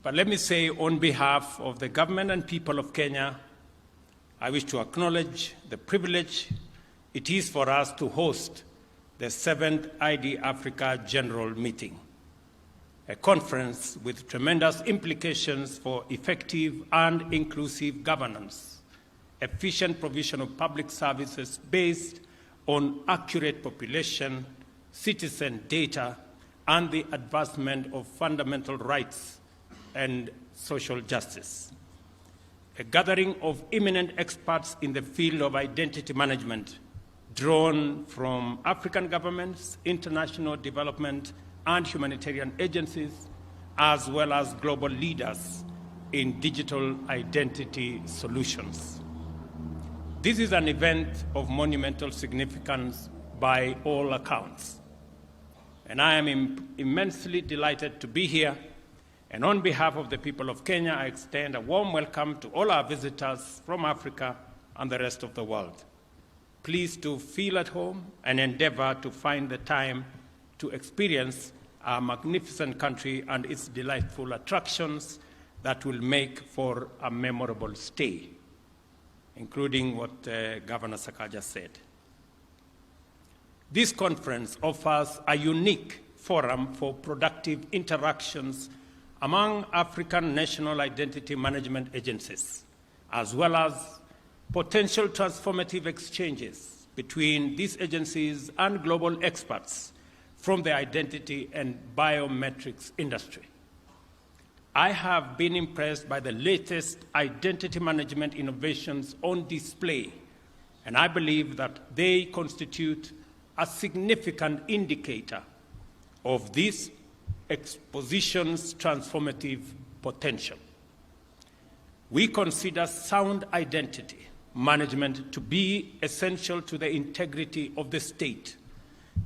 But let me say, on behalf of the government and people of Kenya, I wish to acknowledge the privilege it is for us to host the 7th ID4Africa General Meeting, a conference with tremendous implications for effective and inclusive governance, efficient provision of public services based on accurate population, citizen data, and the advancement of fundamental rights and social justice. A gathering of eminent experts in the field of identity management, drawn from African governments, international development and humanitarian agencies, as well as global leaders in digital identity solutions. This is an event of monumental significance by all accounts, and I am immensely delighted to be here. And on behalf of the people of Kenya, I extend a warm welcome to all our visitors from Africa and the rest of the world. Please do feel at home and endeavor to find the time to experience our magnificent country and its delightful attractions that will make for a memorable stay, including what Governor Sakaja said. This conference offers a unique forum for productive interactions among African national identity management agencies, as well as potential transformative exchanges between these agencies and global experts from the identity and biometrics industry. I have been impressed by the latest identity management innovations on display, and I believe that they constitute a significant indicator of this exposition's transformative potential. We consider sound identity management to be essential to the integrity of the state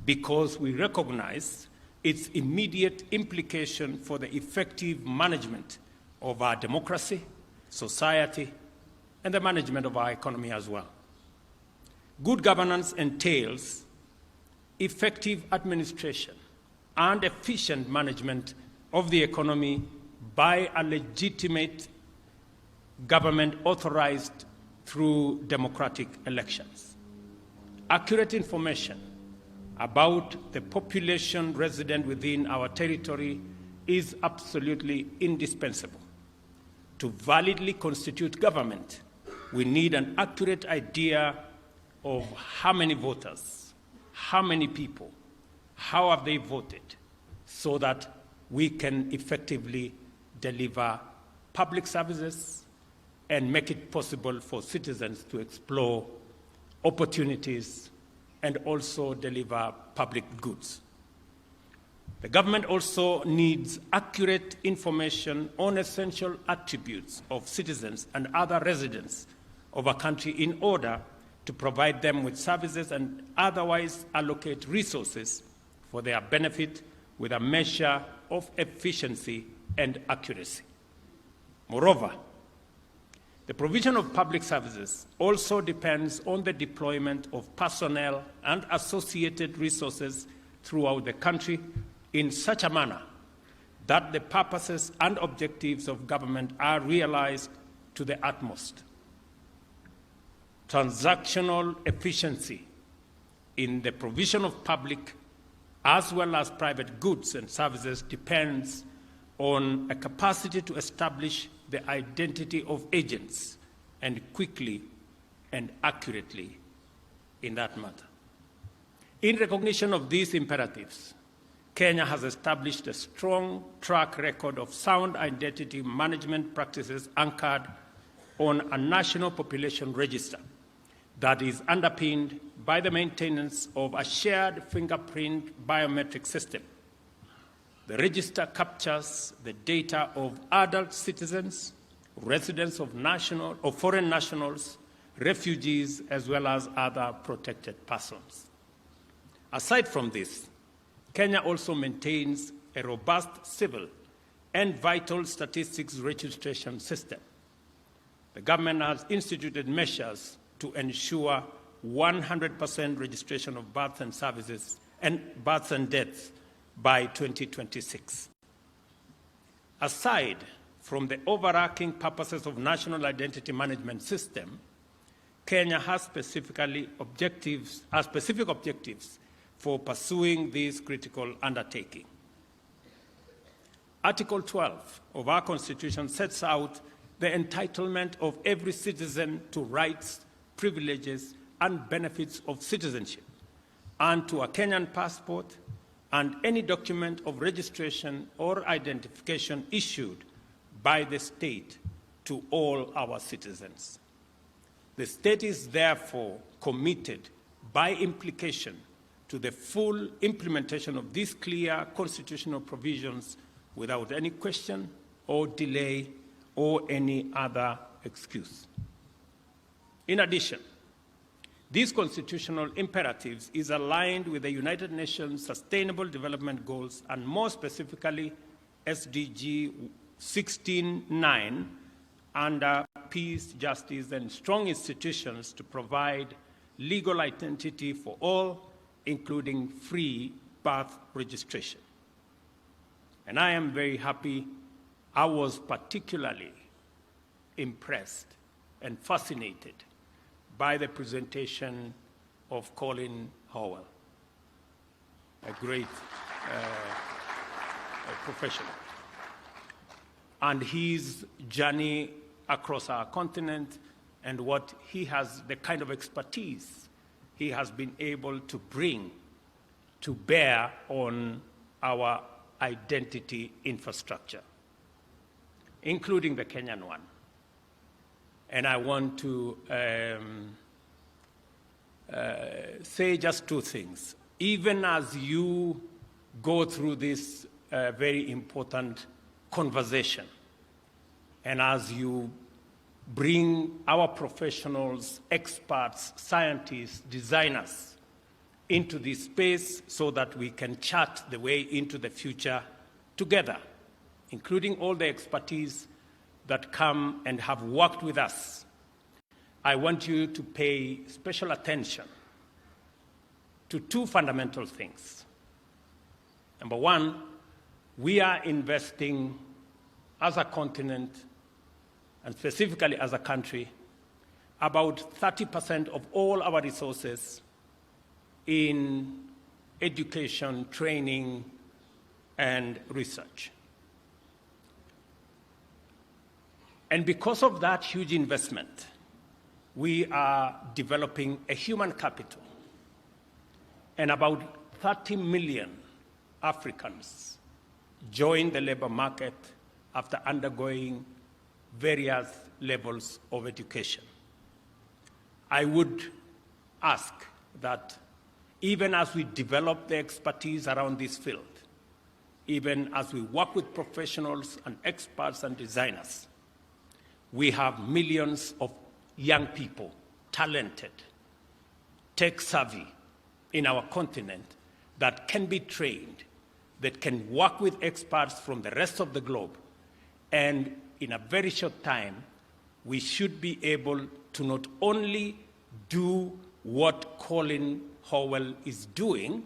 because we recognize its immediate implication for the effective management of our democracy, society, and the management of our economy as well. Good governance entails effective administration and efficient management of the economy by a legitimate government authorized through democratic elections. Accurate information about the population resident within our territory is absolutely indispensable. To validly constitute government, we need an accurate idea of how many voters, how many people, how have they voted, so that we can effectively deliver public services and make it possible for citizens to explore opportunities and also deliver public goods. The government also needs accurate information on essential attributes of citizens and other residents of a country in order to provide them with services and otherwise allocate resources for their benefit with a measure of efficiency and accuracy. Moreover, the provision of public services also depends on the deployment of personnel and associated resources throughout the country in such a manner that the purposes and objectives of government are realized to the utmost. Transactional efficiency in the provision of public as well as private goods and services depends on a capacity to establish the identity of agents and quickly and accurately in that matter. In recognition of these imperatives, Kenya has established a strong track record of sound identity management practices anchored on a national population register that is underpinned by the maintenance of a shared fingerprint biometric system. The register captures the data of adult citizens, residents of foreign nationals, refugees, as well as other protected persons. Aside from this, Kenya also maintains a robust civil and vital statistics registration system. The government has instituted measures to ensure 100% registration of births and services and births and deaths by 2026. Aside from the overarching purposes of national identity management system, Kenya has specific objectives for pursuing this critical undertaking. Article 12 of our Constitution sets out the entitlement of every citizen to rights, privileges, and benefits of citizenship, and to a Kenyan passport and any document of registration or identification issued by the state to all our citizens. The state is therefore committed by implication to the full implementation of these clear constitutional provisions without any question or delay or any other excuse. In addition, these constitutional imperatives is aligned with the United Nations Sustainable Development Goals, and more specifically SDG 16.9, under peace, justice, and strong institutions to provide legal identity for all, including free birth registration. And I am very happy. I was particularly impressed and fascinated by the presentation of Colin Howell, a great professional, and his journey across our continent and what he has, the kind of expertise he has been able to bring to bear on our identity infrastructure, including the Kenyan one. And I want to say just two things. Even as you go through this very important conversation, and as you bring our professionals, experts, scientists, designers into this space so that we can chart the way into the future together, including all the expertise that come and have worked with us, I want you to pay special attention to two fundamental things. Number one, we are investing as a continent, and specifically as a country, about 30% of all our resources in education, training, and research. And because of that huge investment, we are developing a human capital. And about 30 million Africans join the labor market after undergoing various levels of education. I would ask that even as we develop the expertise around this field, even as we work with professionals and experts and designers, we have millions of young people, talented, tech-savvy in our continent that can be trained, that can work with experts from the rest of the globe, and in a very short time, we should be able to not only do what Colin Howell is doing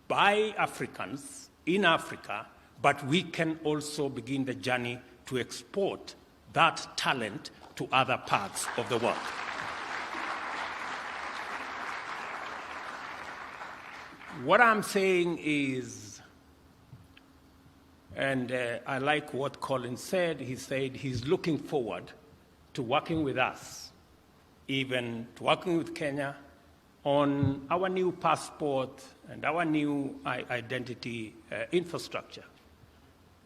by Africans in Africa, but we can also begin the journey to export that talent to other parts of the world. What I'm saying is, and I like what Colin said. He said he's looking forward to working with us, even to working with Kenya on our new passport and our new identity infrastructure.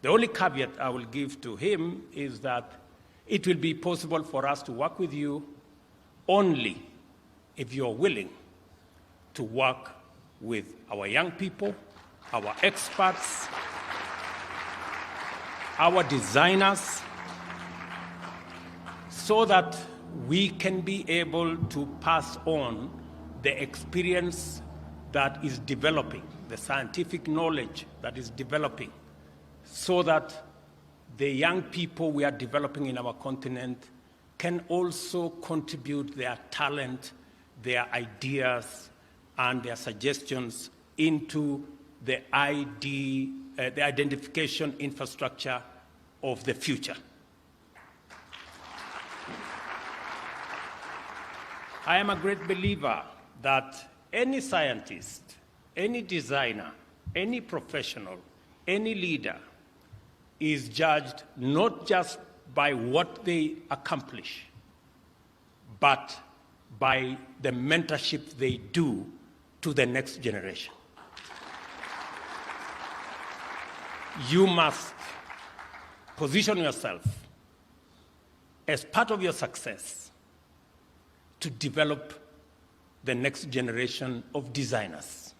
The only caveat I will give to him is that it will be possible for us to work with you only if you're willing to work with our young people, our experts, our designers, so that we can be able to pass on the experience that is developing, the scientific knowledge that is developing, so that the young people we are developing in our continent can also contribute their talent, their ideas, and their suggestions into the identification infrastructure of the future. I am a great believer that any scientist, any designer, any professional, any leader is judged not just by what they accomplish, but by the mentorship they do to the next generation. You must position yourself as part of your success to develop the next generation of designers,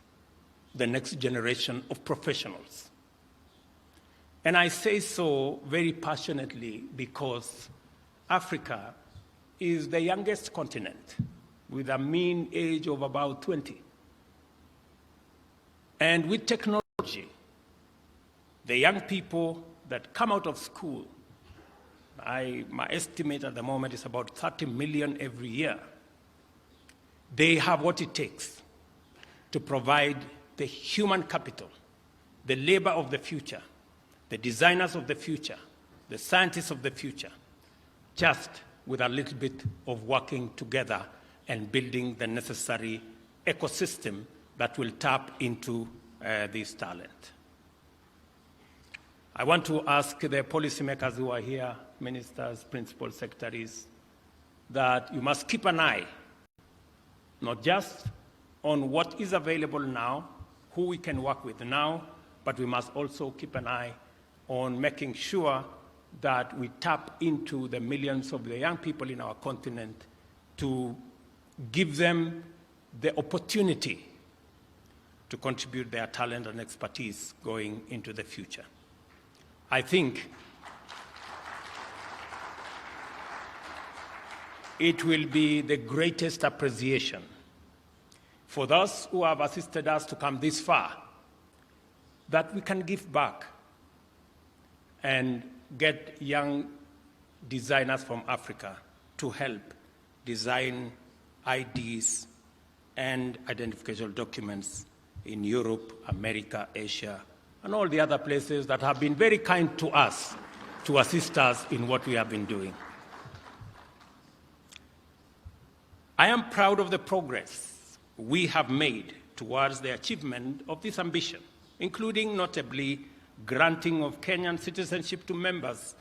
the next generation of professionals. And I say so very passionately because Africa is the youngest continent with a mean age of about 20. And with technology, the young people that come out of school, my estimate at the moment is about 30 million every year. They have what it takes to provide the human capital, the labor of the future, the designers of the future, the scientists of the future, just with a little bit of working together and building the necessary ecosystem that will tap into this talent. I want to ask the policymakers who are here, ministers, principal secretaries, that you must keep an eye not just on what is available now, who we can work with now, but we must also keep an eye on making sure that we tap into the millions of the young people in our continent to give them the opportunity to contribute their talent and expertise going into the future. I think it will be the greatest appreciation for those who have assisted us to come this far, that we can give back and get young designers from Africa to help design IDs and identification documents in Europe, America, Asia, and all the other places that have been very kind to us to assist us in what we have been doing. I am proud of the progress we have made towards the achievement of this ambition, including notably granting of Kenyan citizenship to members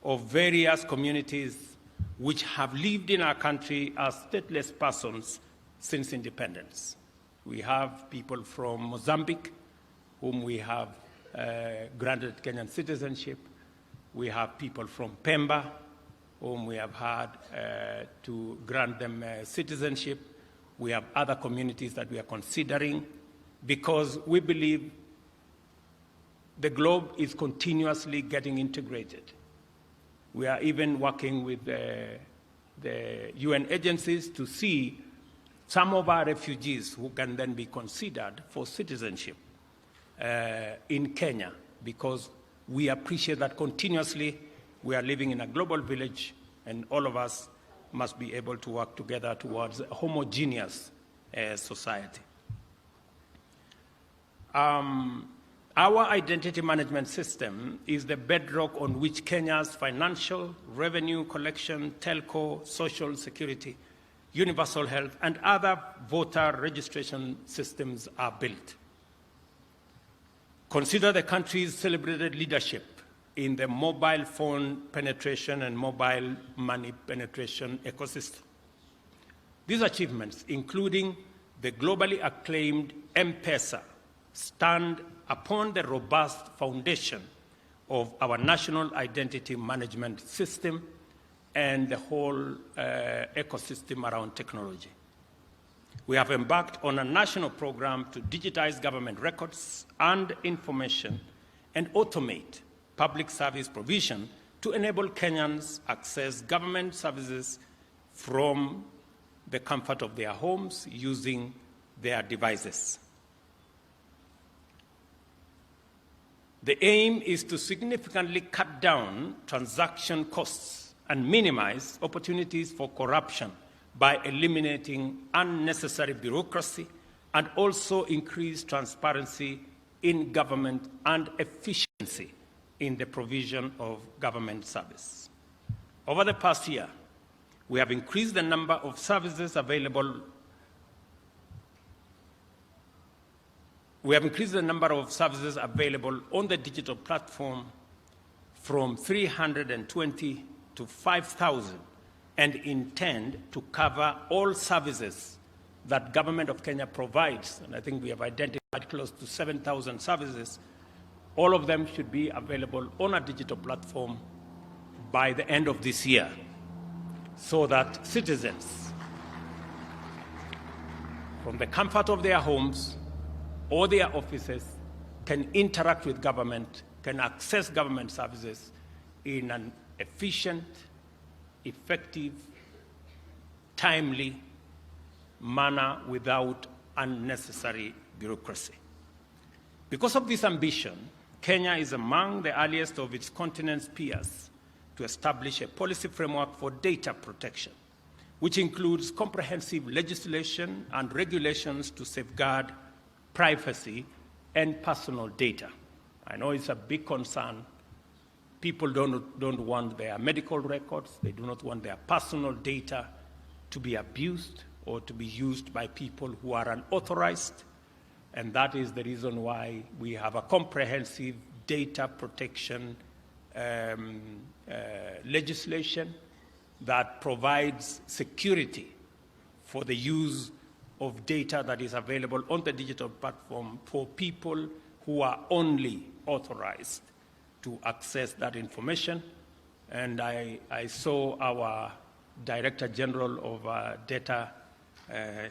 of various communities which have lived in our country as stateless persons since independence. We have people from Mozambique, whom we have granted Kenyan citizenship. We have people from Pemba, whom we have had to grant them citizenship. We have other communities that we are considering because we believe the globe is continuously getting integrated. We are even working with the UN agencies to see some of our refugees who can then be considered for citizenship in Kenya, because we appreciate that continuously we are living in a global village and all of us must be able to work together towards a homogeneous society. Our identity management system is the bedrock on which Kenya's financial, revenue collection, telco, social security, universal health, and other voter registration systems are built. Consider the country's celebrated leadership in the mobile phone penetration and mobile money penetration ecosystem. These achievements, including the globally acclaimed M-Pesa, stand upon the robust foundation of our national identity management system and the whole ecosystem around technology. We have embarked on a national program to digitize government records and information and automate public service provision to enable Kenyans access government services from the comfort of their homes using their devices. The aim is to significantly cut down transaction costs and minimize opportunities for corruption by eliminating unnecessary bureaucracy and also increase transparency in government and efficiency in the provision of government service. Over the past year, we have increased the number of services available. We have increased the number of services available on the digital platform from 320 to 5,000 and intend to cover all services that Government of Kenya provides. And I think we have identified close to 7,000 services. All of them should be available on a digital platform by the end of this year, so that citizens, from the comfort of their homes or their offices, can interact with government, can access government services in an efficient, effective, timely manner without unnecessary bureaucracy. Because of this ambition, Kenya is among the earliest of its continent's peers to establish a policy framework for data protection, which includes comprehensive legislation and regulations to safeguard privacy and personal data. I know it's a big concern. People don't want their medical records, they do not want their personal data to be abused or to be used by people who are unauthorized, and that is the reason why we have a comprehensive data protection legislation that provides security for the use of data that is available on the digital platform for people who are only authorized to access that information. And I saw our Director General of Data,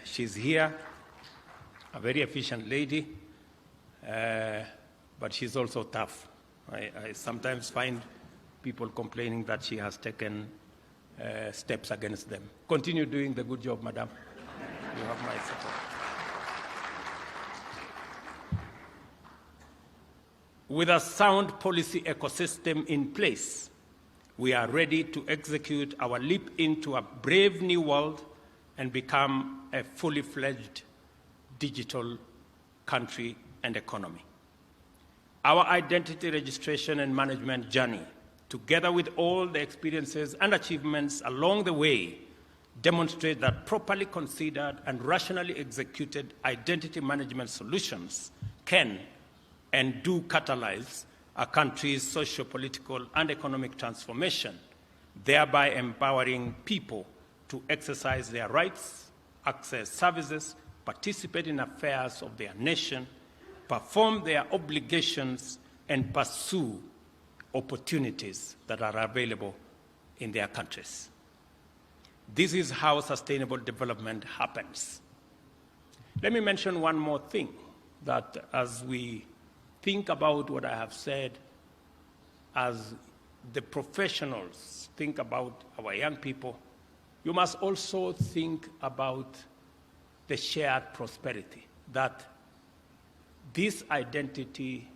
she's here, a very efficient lady, but she's also tough. I sometimes find people complaining that she has taken steps against them. Continue doing the good job, madam. You have my support. With a sound policy ecosystem in place, we are ready to execute our leap into a brave new world and become a fully fledged digital country and economy. Our identity registration and management journey, together with all the experiences and achievements along the way, demonstrate that properly considered and rationally executed identity management solutions can and do catalyze a country's socio-political and economic transformation, thereby empowering people to exercise their rights, access services, participate in affairs of their nation, perform their obligations, and pursue opportunities that are available in their countries. This is how sustainable development happens. Let me mention one more thing, that as we think about what I have said, as the professionals think about our young people, you must also think about the shared prosperity, that this identity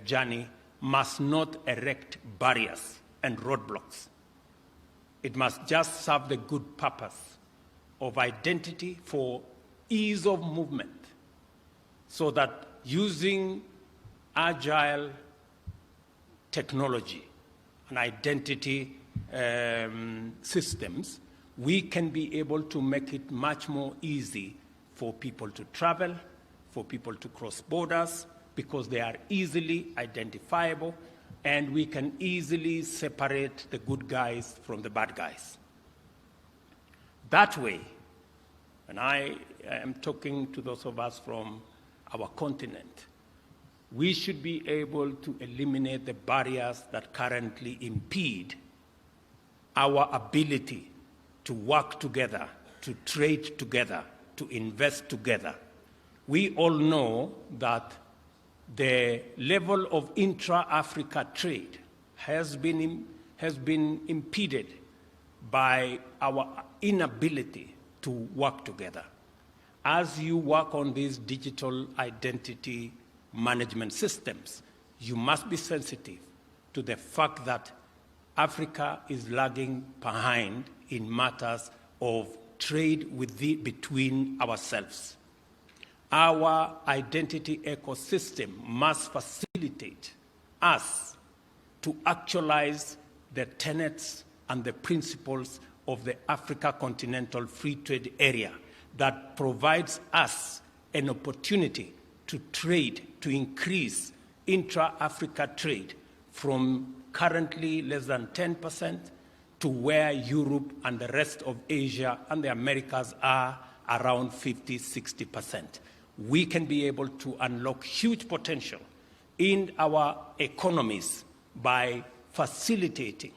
journey must not erect barriers and roadblocks. It must just serve the good purpose of identity for ease of movement, so that using agile technology and identity systems, we can be able to make it much more easy for people to travel, for people to cross borders, because they are easily identifiable, and we can easily separate the good guys from the bad guys. That way, and I am talking to those of us from our continent, we should be able to eliminate the barriers that currently impede our ability to work together, to trade together, to invest together. We all know that the level of intra-Africa trade has been impeded by our inability to work together. As you work on these digital identity management systems, you must be sensitive to the fact that Africa is lagging behind in matters of trade between ourselves. Our identity ecosystem must facilitate us to actualize the tenets and the principles of the Africa Continental Free Trade Area that provides us an opportunity to trade, to increase intra-Africa trade from currently less than 10% to where Europe and the rest of Asia and the Americas are around 50, 60%. We can be able to unlock huge potential in our economies by facilitating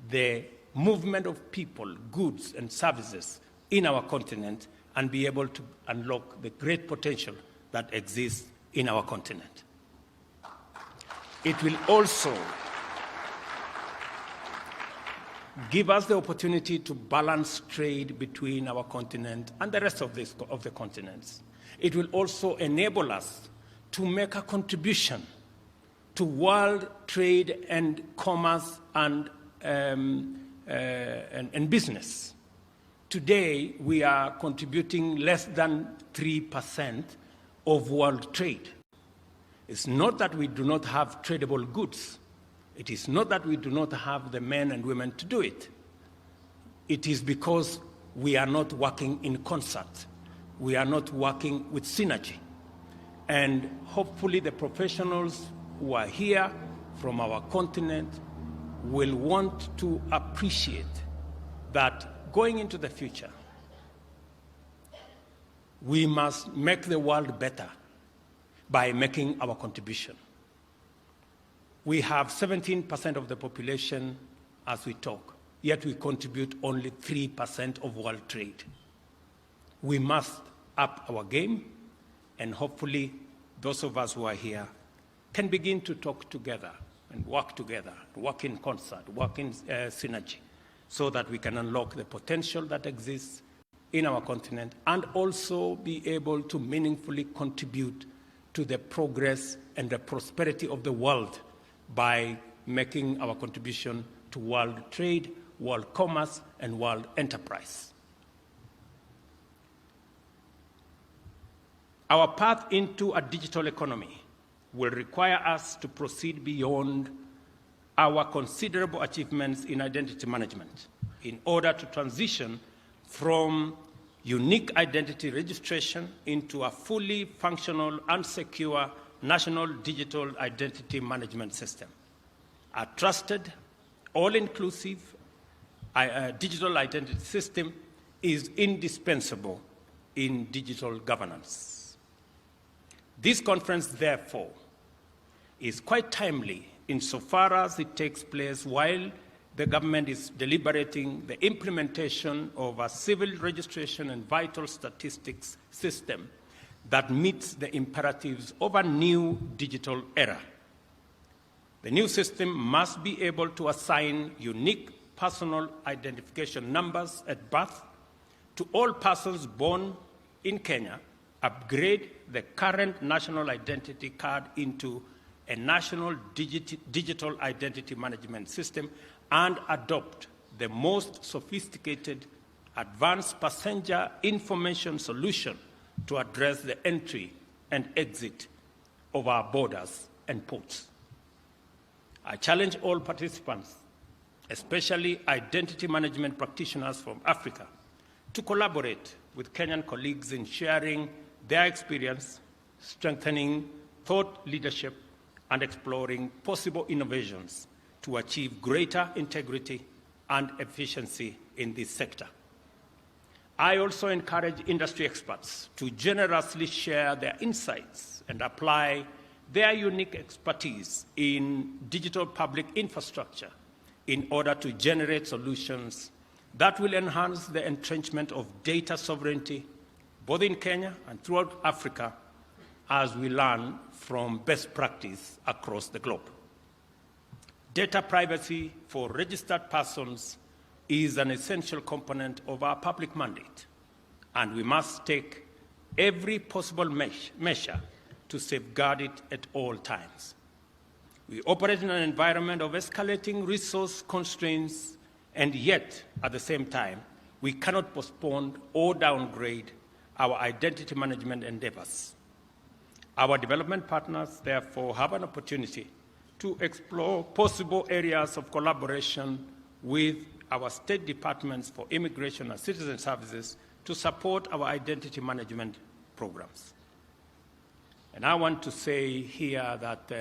the movement of people, goods, and services in our continent and be able to unlock the great potential that exists in our continent. It will also give us the opportunity to balance trade between our continent and the rest of the continents. It will also enable us to make a contribution to world trade and commerce and business. Today, we are contributing less than 3% of world trade. It's not that we do not have tradable goods. It is not that we do not have the men and women to do it. It is because we are not working in concert. We are not working with synergy. And hopefully the professionals who are here from our continent will want to appreciate that going into the future, we must make the world better by making our contribution. We have 17% of the population as we talk, yet we contribute only 3% of world trade. We must up our game, and hopefully those of us who are here can begin to talk together and work in concert, work in synergy, so that we can unlock the potential that exists in our continent and also be able to meaningfully contribute to the progress and the prosperity of the world by making our contribution to world trade, world commerce, and world enterprise. Our path into a digital economy will require us to proceed beyond our considerable achievements in identity management in order to transition from unique identity registration into a fully functional and secure national digital identity management system. A trusted, all-inclusive digital identity system is indispensable in digital governance. This conference, therefore, is quite timely insofar as it takes place while the government is deliberating the implementation of a civil registration and vital statistics system that meets the imperatives of a new digital era. The new system must be able to assign unique personal identification numbers at birth to all persons born in Kenya, upgrade the current national identity card into a national digital identity management system, and adopt the most sophisticated advanced passenger information solution to address the entry and exit of our borders and ports. I challenge all participants, especially identity management practitioners from Africa, to collaborate with Kenyan colleagues in sharing their experience, strengthening thought leadership, and exploring possible innovations to achieve greater integrity and efficiency in this sector. I also encourage industry experts to generously share their insights and apply their unique expertise in digital public infrastructure in order to generate solutions that will enhance the entrenchment of data sovereignty, both in Kenya and throughout Africa, as we learn from best practice across the globe. Data privacy for registered persons is an essential component of our public mandate, and we must take every possible measure to safeguard it at all times. We operate in an environment of escalating resource constraints, and yet, at the same time, we cannot postpone or downgrade our identity management endeavors. Our development partners, therefore, have an opportunity to explore possible areas of collaboration with our state departments for immigration and citizen services to support our identity management programs. And I want to say here that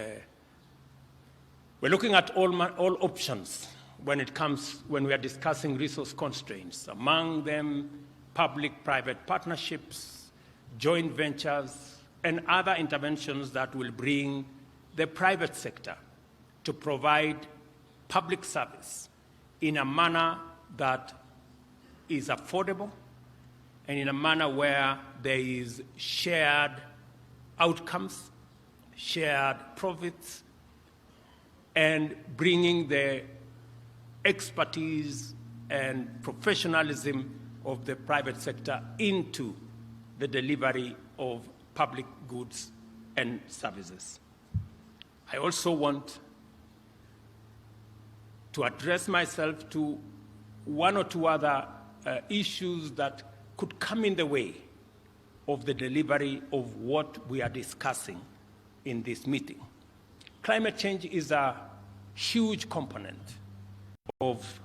we're looking at all options when we are discussing resource constraints, among them public-private partnerships, joint ventures, and other interventions that will bring the private sector to provide public service in a manner that is affordable and in a manner where there is shared outcomes, shared profits, and bringing the expertise and professionalism of the private sector into the delivery of public goods and services. I also want to address myself to one or two other issues that could come in the way of the delivery of what we are discussing in this meeting. Climate change is a huge component of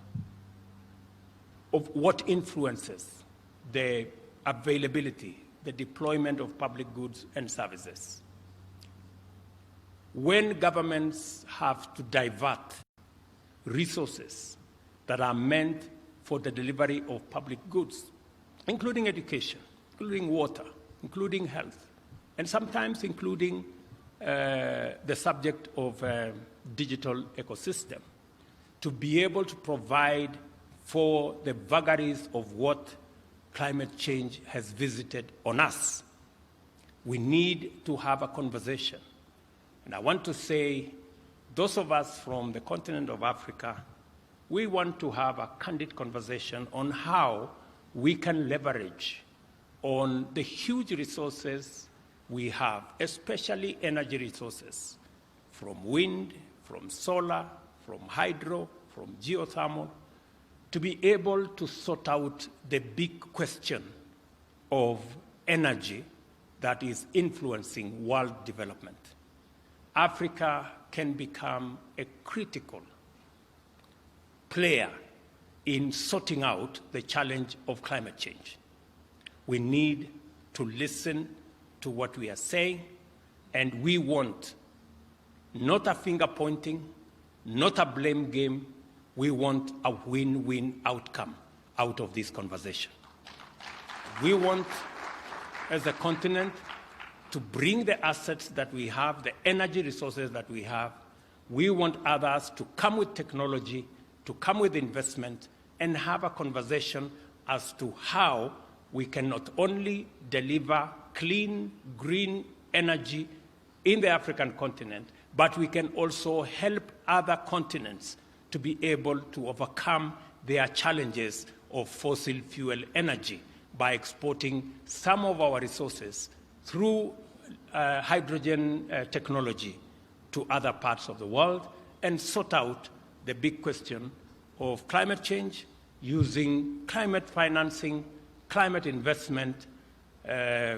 what influences the availability, the deployment of public goods and services. When governments have to divert resources that are meant for the delivery of public goods, including education, including water, including health, and sometimes including the subject of digital ecosystem, to be able to provide for the vagaries of what climate change has visited on us, we need to have a conversation. And I want to say, those of us from the continent of Africa, we want to have a candid conversation on how we can leverage on the huge resources we have, especially energy resources, from wind, from solar, from hydro, from geothermal, to be able to sort out the big question of energy that is influencing world development. Africa can become a critical player in sorting out the challenge of climate change. We need to listen to what we are saying, and we want not a finger pointing, not a blame game. We want a win-win outcome out of this conversation. We want, as a continent, to bring the assets that we have, the energy resources that we have. We want others to come with technology, to come with investment, and have a conversation as to how we can not only deliver clean, green energy in the African continent, but we can also help other continents to be able to overcome their challenges of fossil fuel energy by exporting some of our resources through hydrogen technology to other parts of the world and sort out the big question of climate change using climate financing, climate investment. A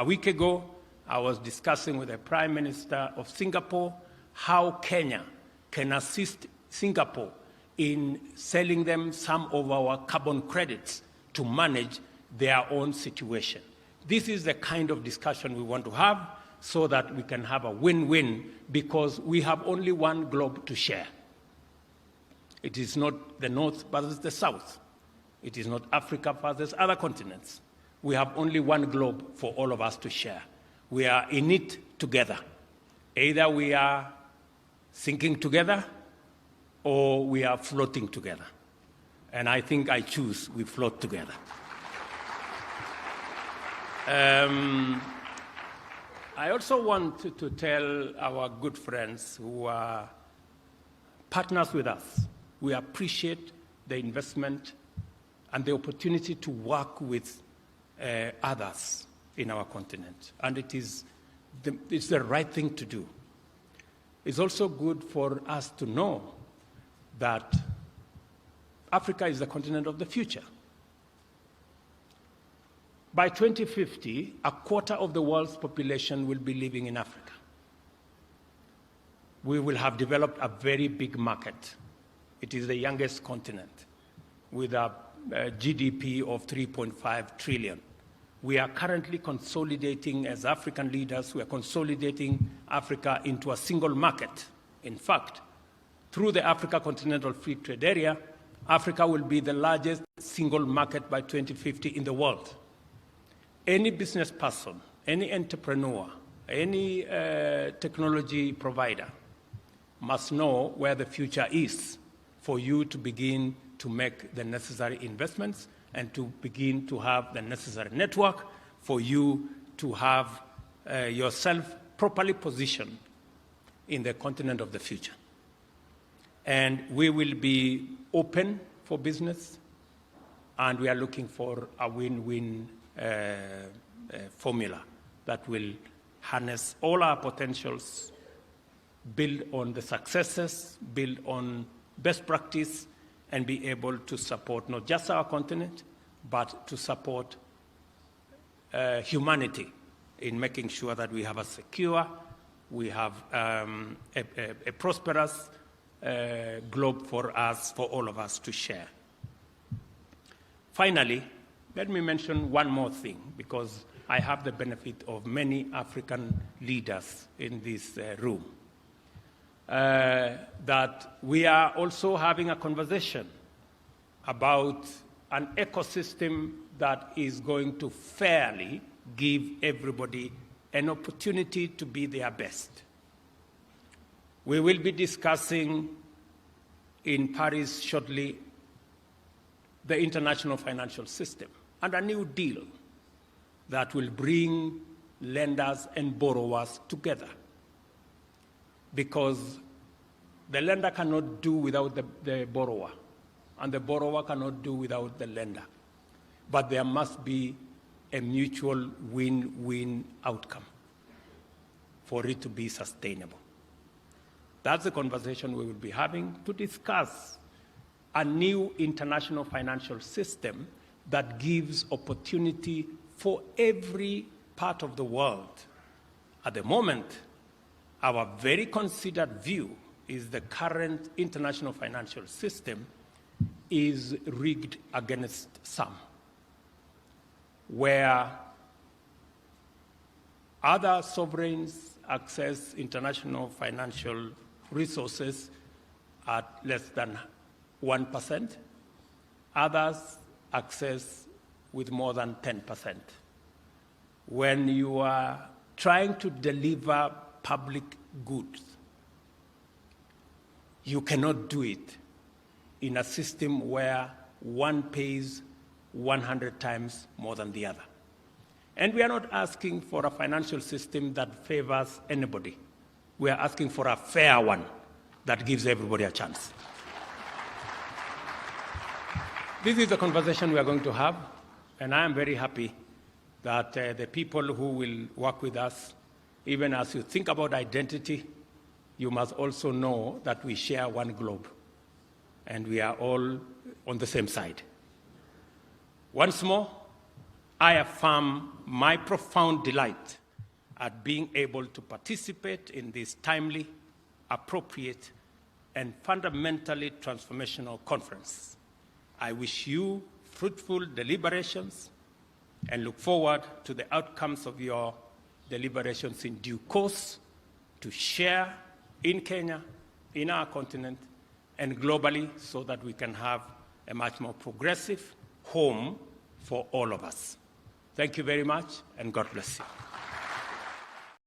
week ago, I was discussing with the Prime Minister of Singapore how Kenya can assist Singapore in selling them some of our carbon credits to manage their own situation. This is the kind of discussion we want to have so that we can have a win-win, because we have only one globe to share. It is not the North versus the South. It is not Africa versus other continents. We have only one globe for all of us to share. We are in it together. Either we are sinking together or we are floating together. And I think I choose we float together. I also want to tell our good friends who are partners with us, we appreciate the investment and the opportunity to work with others in our continent. And it's the right thing to do. It's also good for us to know that Africa is the continent of the future. By 2050, a quarter of the world's population will be living in Africa. we will have developed a very big market. It is the youngest continent with a GDP of 3.5 trillion. We are currently consolidating, as African leaders, we are consolidating Africa into a single market. In fact, through the Africa Continental Free Trade Area, Africa will be the largest single market by 2050 in the world. Any business person, any entrepreneur, any technology provider must know where the future is for you to begin to make the necessary investments and to begin to have the necessary network for you to have yourself properly positioned in the continent of the future. And we will be open for business, and we are looking for a win-win formula that will harness all our potentials, build on the successes, build on best practice, and be able to support not just our continent, but to support humanity in making sure that we have a secure, we have a prosperous globe for us, for all of us to share. Finally, let me mention one more thing, because I have the benefit of many African leaders in this room. That we are also having a conversation about an ecosystem that is going to fairly give everybody an opportunity to be their best. We will be discussing in Paris shortly the international financial system and a new deal that will bring lenders and borrowers together. Because the lender cannot do without the borrower, and the borrower cannot do without the lender. But there must be a mutual win-win outcome for it to be sustainable. That's the conversation we will be having to discuss a new international financial system that gives opportunity for every part of the world. At the moment, our very considered view is the current international financial system is rigged against some, where other sovereigns access international financial resources at less than 1%, others access with more than 10%. When you are trying to deliver public goods, you cannot do it in a system where one pays 100 times more than the other. And we are not asking for a financial system that favors anybody. We are asking for a fair one that gives everybody a chance. This is the conversation we are going to have, and I am very happy that the people who will work with us, even as you think about identity, you must also know that we share one globe, and we are all on the same side. Once more, I affirm my profound delight at being able to participate in this timely, appropriate, and fundamentally transformational conference. I wish you fruitful deliberations and look forward to the outcomes of your deliberations in due course to share in Kenya, in our continent, and globally so that we can have a much more progressive home for all of us. Thank you very much, and God bless you.